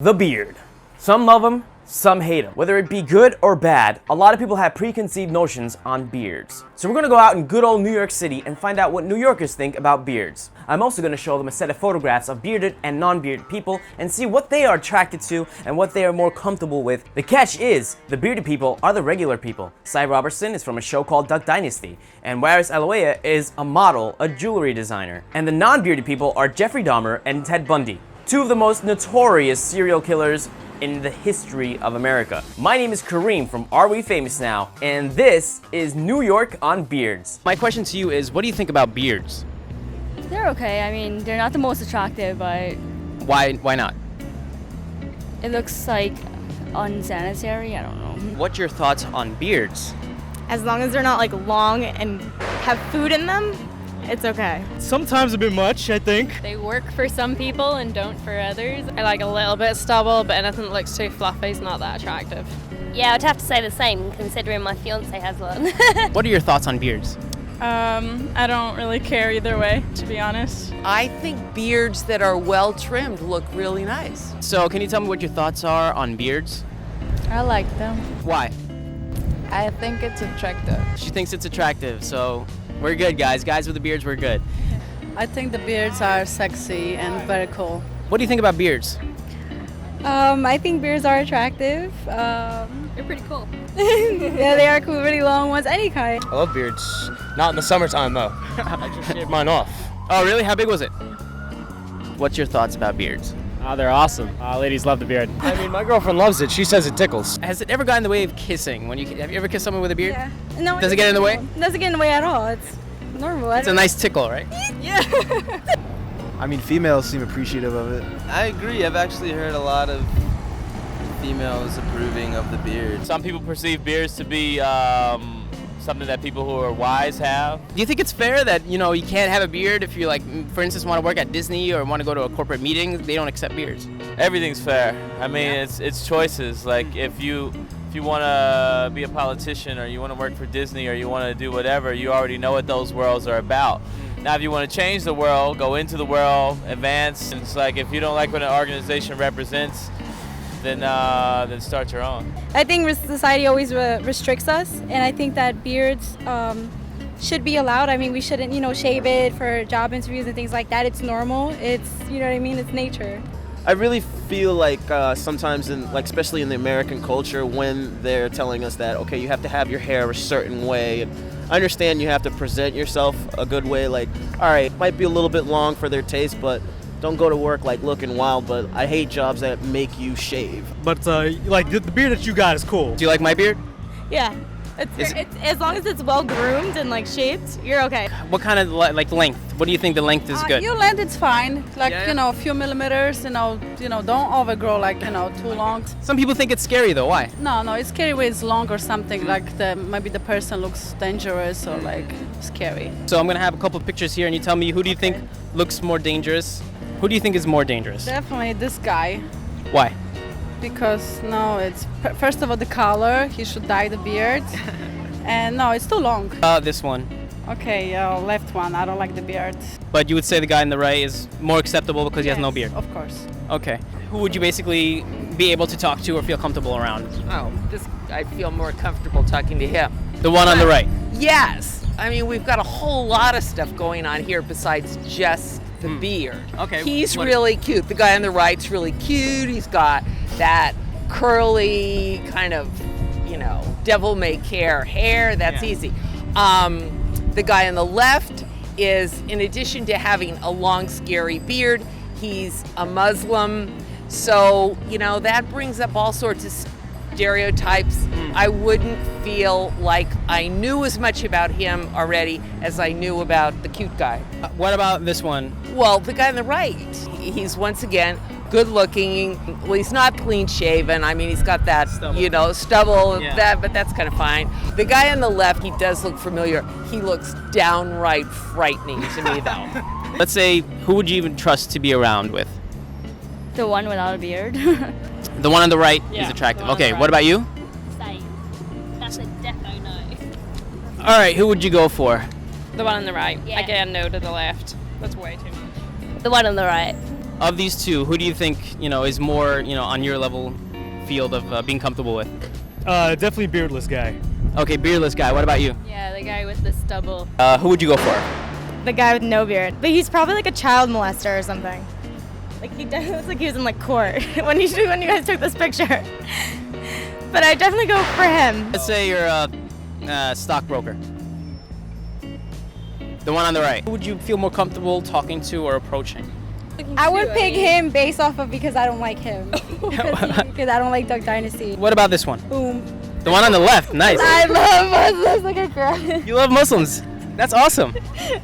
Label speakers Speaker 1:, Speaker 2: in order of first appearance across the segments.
Speaker 1: The beard. Some love him, some hate him. Whether it be good or bad, a lot of people have preconceived notions on beards. So we're gonna go out in good old New York City and find out what New Yorkers think about beards. I'm also gonna show them a set of photographs of bearded and non-bearded people and see what they are attracted to and what they are more comfortable with. The catch is, the bearded people are the regular people. Cy Robertson is from a show called Duck Dynasty, and Waris Aloea is a model, a jewelry designer. And the non-bearded people are Jeffrey Dahmer and Ted Bundy, two of the most notorious serial killers in the history of America. My name is Karim from Are We Famous Now, and this is New York on Beards. My question to you is, what do you think about beards?
Speaker 2: They're okay. I mean, they're not the most attractive, but
Speaker 1: Why not?
Speaker 2: it looks like unsanitary. I don't know.
Speaker 1: What's your thoughts on beards?
Speaker 3: As long as they're not like long and have food in them, it's okay.
Speaker 4: Sometimes a bit much, I think.
Speaker 5: They work for some people and don't for others. I like a little bit of stubble, but anything that looks too fluffy is not that attractive.
Speaker 6: Yeah, I'd have to say the same, considering my fiance has one.
Speaker 1: What are your thoughts on beards?
Speaker 7: I don't really care either way, to be honest.
Speaker 8: I think beards that are well trimmed look really nice.
Speaker 1: So can you tell me what your thoughts are on beards?
Speaker 7: I like them.
Speaker 1: Why?
Speaker 7: I think it's attractive.
Speaker 1: She thinks it's attractive, so we're good, guys. Guys with the beards, we're good.
Speaker 9: I think the beards are sexy and very cool.
Speaker 1: What do you think about beards?
Speaker 3: I think beards are attractive.
Speaker 5: They're pretty cool.
Speaker 3: Yeah, they are cool, really long ones, any kind.
Speaker 4: I love beards. Not in the summertime, though. I just shaved mine off.
Speaker 1: Oh, really? How big was it? What's your thoughts about beards?
Speaker 4: They're awesome. Ladies love the beard. I mean, my girlfriend loves it. She says it tickles.
Speaker 1: Has it ever gotten in the way of kissing? Have you ever kissed someone with a beard?
Speaker 3: Yeah. No,
Speaker 1: Does it get in the way?
Speaker 3: It doesn't get in the way at all. It's normal.
Speaker 1: It's a nice tickle, right?
Speaker 3: Yeah.
Speaker 10: I mean, females seem appreciative of it.
Speaker 11: I agree. I've actually heard a lot of females approving of the beard.
Speaker 12: Some people perceive beards to be something that people who are wise have.
Speaker 1: Do you think it's fair that, you can't have a beard if you, like, for instance, want to work at Disney or want to go to a corporate meeting? They don't accept beards.
Speaker 12: Everything's fair. I mean, it's choices. Like if you want to be a politician or you want to work for Disney or you want to do whatever, you already know what those worlds are about. Now, if you want to change the world, go into the world, advance. It's like if you don't like what an organization represents, then start your own.
Speaker 3: I think society always restricts us, and I think that beards should be allowed. I mean, we shouldn't, shave it for job interviews and things like that. It's normal. It's, you know what I mean? It's nature.
Speaker 10: I really feel like sometimes, especially in the American culture, when they're telling us that, okay, you have to have your hair a certain way. And I understand you have to present yourself a good way. Like, all right, might be a little bit long for their taste, but don't go to work like looking wild. But I hate jobs that make you shave.
Speaker 4: But the beard that you got is cool.
Speaker 1: Do you like my beard?
Speaker 3: Yeah. It's as long as it's well groomed and like shaped, you're okay.
Speaker 1: What kind of length? What do you think the length is good?
Speaker 9: Your length is fine, a few millimeters. Don't overgrow too long.
Speaker 1: Some people think it's scary though. Why?
Speaker 9: No, it's scary when it's long or something. Maybe the person looks dangerous or scary.
Speaker 1: So I'm gonna have a couple of pictures here, and you tell me who do you think looks more dangerous? Who do you think is more dangerous?
Speaker 9: Definitely this guy.
Speaker 1: Why?
Speaker 9: Because it's first of all the color. He should dye the beard, and no, it's too long.
Speaker 1: This one.
Speaker 9: Okay, left one. I don't like the beard.
Speaker 1: But you would say the guy on the right is more acceptable because he has no beard.
Speaker 9: Of course.
Speaker 1: Okay. Who would you basically be able to talk to or feel comfortable around?
Speaker 8: Oh, I feel more comfortable talking to him.
Speaker 1: The one on the right.
Speaker 8: Yes. I mean, we've got a whole lot of stuff going on here besides just the beard.
Speaker 1: Okay.
Speaker 8: He's really cute. The guy on the right's really cute. He's got that curly kind of, devil-may-care hair. That's easy. The guy on the left is, in addition to having a long, scary beard, he's a Muslim. So, that brings up all sorts of stereotypes. I wouldn't feel like I knew as much about him already as I knew about the cute guy.
Speaker 1: What about this one?
Speaker 8: Well, the guy on the right, he's once again good looking. Well, he's not clean shaven. I mean, he's got that, stubble, but that's kind of fine. The guy on the left, he does look familiar. He looks downright frightening to me, though.
Speaker 1: Let's say, who would you even trust to be around with?
Speaker 2: The one without a beard.
Speaker 1: The one on the right is attractive. Okay, what about you?
Speaker 6: Same. That's a defo no.
Speaker 1: All right, who would you go for?
Speaker 5: The one on the right.
Speaker 6: Yeah.
Speaker 5: Again, no to the left. That's way too much.
Speaker 6: The one on the right.
Speaker 1: Of these two, who do you think, is more, on your level field of being comfortable with?
Speaker 4: Definitely beardless guy.
Speaker 1: Okay, beardless guy. What about you?
Speaker 5: Yeah, the guy with the stubble.
Speaker 1: Who would you go for?
Speaker 13: The guy with no beard. But he's probably like a child molester or something. Like he looks like he was in like court when you guys took this picture. But I definitely go for him.
Speaker 1: Let's say you're a stockbroker. The one on the right. Who would you feel more comfortable talking to or approaching?
Speaker 3: I would pick him based off of because I don't like him. Because I don't like Duck Dynasty.
Speaker 1: What about this one?
Speaker 3: Boom.
Speaker 1: The one on the left. Nice.
Speaker 3: I love Muslims like a girl.
Speaker 1: You love Muslims. That's awesome.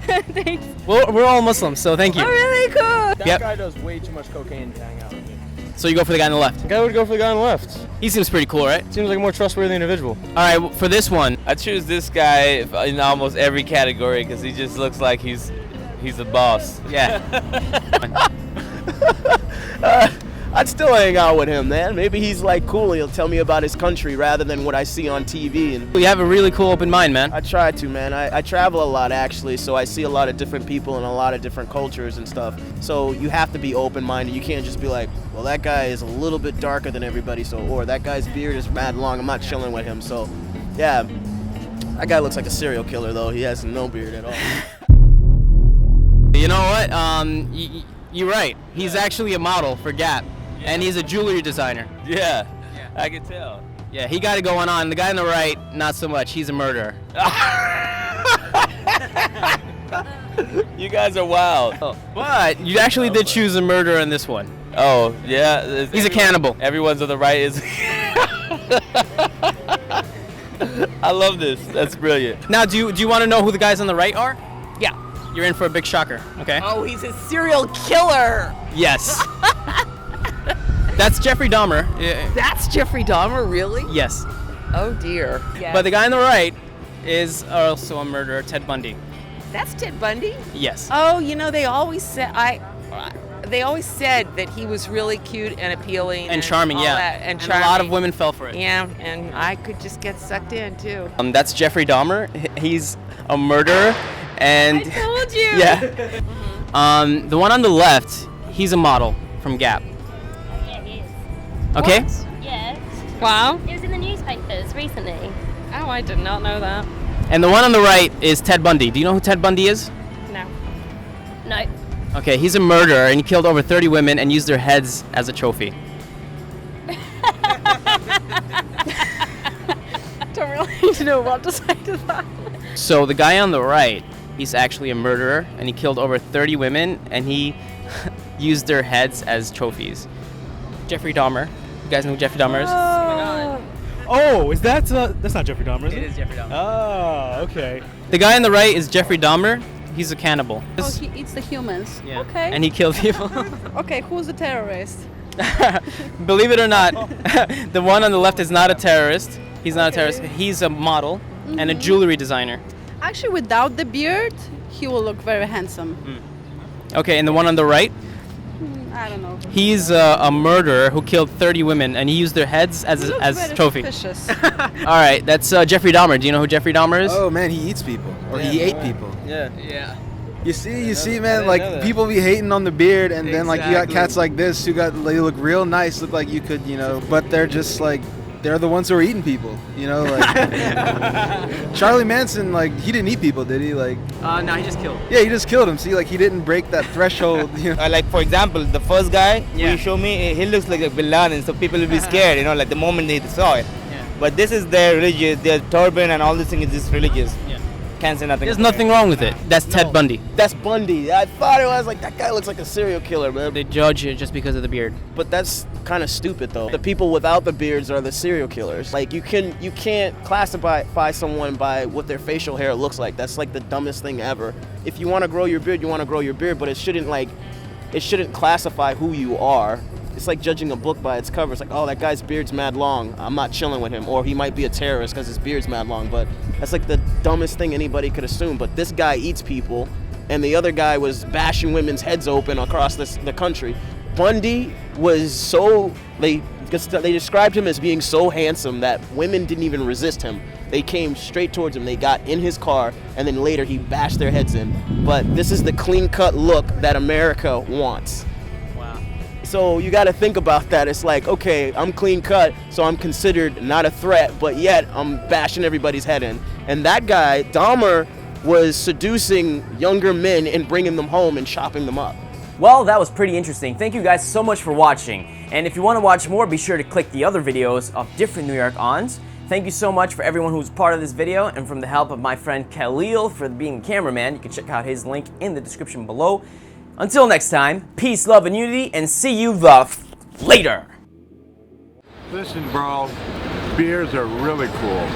Speaker 3: Thanks.
Speaker 1: We're all Muslims, so thank you.
Speaker 3: Oh, really cool.
Speaker 4: That guy does way too much cocaine to hang out with me.
Speaker 1: So you go for the guy on the left?
Speaker 4: I would go for the guy on the left.
Speaker 1: He seems pretty cool, right?
Speaker 4: Seems like a more trustworthy individual.
Speaker 1: All right, for this one.
Speaker 12: I choose this guy in almost every category because he just looks like he's a boss.
Speaker 1: Yeah.
Speaker 10: I'd still hang out with him, man. Maybe he's like cool. He'll tell me about his country rather than what I see on TV. And
Speaker 1: You have a really cool open mind, man.
Speaker 10: I try to, man. I travel a lot, actually, so I see a lot of different people and a lot of different cultures and stuff. So you have to be open-minded. You can't just be like, well, that guy is a little bit darker than everybody, or that guy's beard is mad long. I'm not chilling with him. So, yeah, that guy looks like a serial killer, though. He has no beard at all.
Speaker 1: You know what? You're right. He's actually a model for Gap, and he's a jewelry designer.
Speaker 12: Yeah, I can tell.
Speaker 1: Yeah, he got it going on. The guy on the right, not so much. He's a murderer.
Speaker 12: You guys are wild.
Speaker 1: But you actually did choose a murderer in this one.
Speaker 12: Oh, yeah.
Speaker 1: He's a cannibal.
Speaker 12: Everyone's on the right is... I love this. That's brilliant.
Speaker 1: Now, do you want to know who the guys on the right are? Yeah. You're in for a big shocker, okay?
Speaker 8: Oh, he's a serial killer.
Speaker 1: Yes. That's Jeffrey Dahmer.
Speaker 8: That's Jeffrey Dahmer, really?
Speaker 1: Yes.
Speaker 8: Oh dear. Yes.
Speaker 1: But the guy on the right is also a murderer, Ted Bundy.
Speaker 8: That's Ted Bundy?
Speaker 1: Yes.
Speaker 8: Oh, they always said that he was really cute and appealing
Speaker 1: and charming,
Speaker 8: all
Speaker 1: yeah.
Speaker 8: that, and
Speaker 1: a
Speaker 8: charming.
Speaker 1: lot of women fell for it.
Speaker 8: Yeah, and I could just get sucked in too.
Speaker 1: That's Jeffrey Dahmer. He's a murderer, and
Speaker 8: I told you.
Speaker 1: Yeah. The one on the left, he's a model from Gap.
Speaker 6: Yeah, he is.
Speaker 1: Okay.
Speaker 6: What? Yeah.
Speaker 5: Wow.
Speaker 6: It was in the newspapers recently.
Speaker 5: Oh, I did not know that.
Speaker 1: And the one on the right is Ted Bundy. Do you know who Ted Bundy is?
Speaker 5: No.
Speaker 6: No.
Speaker 1: Okay, he's a murderer, and he killed over 30 women and used their heads as a trophy.
Speaker 13: Don't really know what to say to that.
Speaker 1: So the guy on the right, he's actually a murderer, and he killed over 30 women, and he used their heads as trophies. Jeffrey Dahmer. You guys know who Jeffrey Dahmer is?
Speaker 4: Oh, is that that's not Jeffrey Dahmer, is it?
Speaker 1: It is Jeffrey Dahmer.
Speaker 4: Oh, okay.
Speaker 1: The guy on the right is Jeffrey Dahmer. He's a cannibal.
Speaker 9: Oh, he eats the humans.
Speaker 1: Yeah.
Speaker 9: Okay.
Speaker 1: And he killed people.
Speaker 9: Okay, who's the terrorist?
Speaker 1: Believe it or not, the one on the left is not a terrorist. He's not a terrorist. He's a model and a jewelry designer.
Speaker 9: Actually, without the beard, he will look very handsome.
Speaker 1: Okay, and the one on the right,
Speaker 9: I don't know.
Speaker 1: he's a murderer who killed 30 women, and he used their heads as
Speaker 9: He looks
Speaker 1: as
Speaker 9: very
Speaker 1: trophy.
Speaker 9: suspicious.
Speaker 1: All right, that's Jeffrey Dahmer. Do you know who Jeffrey Dahmer is?
Speaker 11: Oh man, he eats people, or he ate people.
Speaker 12: Yeah.
Speaker 1: Yeah.
Speaker 11: You see,
Speaker 12: I
Speaker 11: man.
Speaker 12: didn't
Speaker 11: Like
Speaker 12: know that.
Speaker 11: people be hating on the beard, and then like you got
Speaker 12: Exactly.
Speaker 11: cats like this who they look real nice, look like you could, but they're just like they're the ones who are eating people, like Charlie Manson, like he didn't eat people, did he? Like
Speaker 1: No, he just killed.
Speaker 11: yeah, he just killed him. See, like he didn't break that threshold.
Speaker 14: Like for example, the first guy
Speaker 1: Yeah.
Speaker 14: you show me, he looks like a Bin Laden, so people will be scared, like the moment they saw it.
Speaker 1: Yeah.
Speaker 14: But this is their religious, their turban and all this thing is just religious.
Speaker 1: Yeah.
Speaker 14: Can't say nothing.
Speaker 1: There's nothing wrong with it. That's Ted Bundy.
Speaker 10: That's Bundy. I thought it was like, that guy looks like a serial killer, man.
Speaker 1: They judge it just because of the beard.
Speaker 10: But that's kind of stupid, though. The people without the beards are the serial killers. Like, you can't classify someone by what their facial hair looks like. That's like the dumbest thing ever. If you want to grow your beard, you want to grow your beard, but it shouldn't classify who you are. It's like judging a book by its cover. It's like, oh, that guy's beard's mad long, I'm not chilling with him. Or he might be a terrorist because his beard's mad long. But that's like the dumbest thing anybody could assume. But this guy eats people, and the other guy was bashing women's heads open across the country. Bundy was they described him as being so handsome that women didn't even resist him. They came straight towards him. They got in his car, and then later he bashed their heads in. But this is the clean-cut look that America wants.
Speaker 1: Wow.
Speaker 10: So you got to think about that. It's like, okay, I'm clean cut, so I'm considered not a threat, but yet I'm bashing everybody's head in. And that guy, Dahmer, was seducing younger men and bringing them home and chopping them up.
Speaker 1: Well, that was pretty interesting. Thank you guys so much for watching. And if you want to watch more, be sure to click the other videos of different New York ons. Thank you so much for everyone who's part of this video, and from the help of my friend Khalil for being the cameraman. You can check out his link in the description below. Until next time, peace, love, and unity, and see you later.
Speaker 15: Listen, bro, beers are really cool.